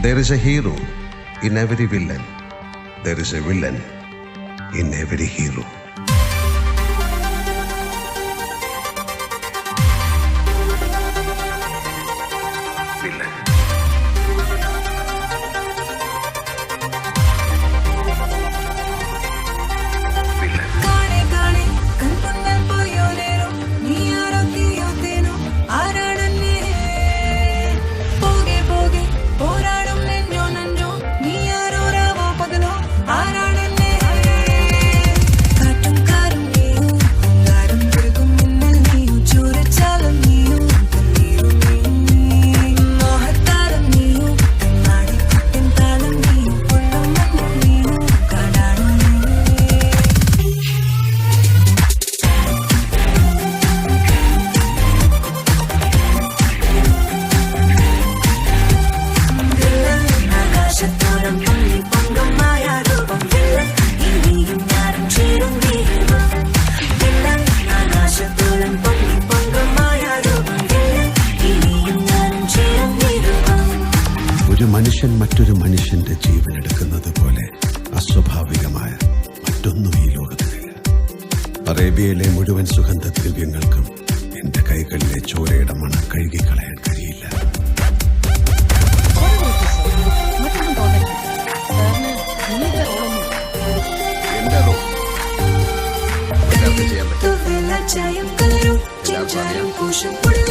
There is a hero in every villain. There is a villain in every hero. Villain. ഒരു മനുഷ്യൻ മറ്റൊരു മനുഷ്യന്റെ ജീവൻ എടുക്കുന്നത് പോലെ അസ്വാഭാവികമായ മറ്റൊന്നും ഈ ലോകത്തിലില്ല. അറേബ്യയിലെ മുഴുവൻ സുഗന്ധദ്രവ്യങ്ങൾക്കും എന്റെ കൈകളിലെ ചോരയുടെ മണം കഴുകിക്കളയാൻ കഴിയില്ല. ചെയ്യാൻ പറ്റും.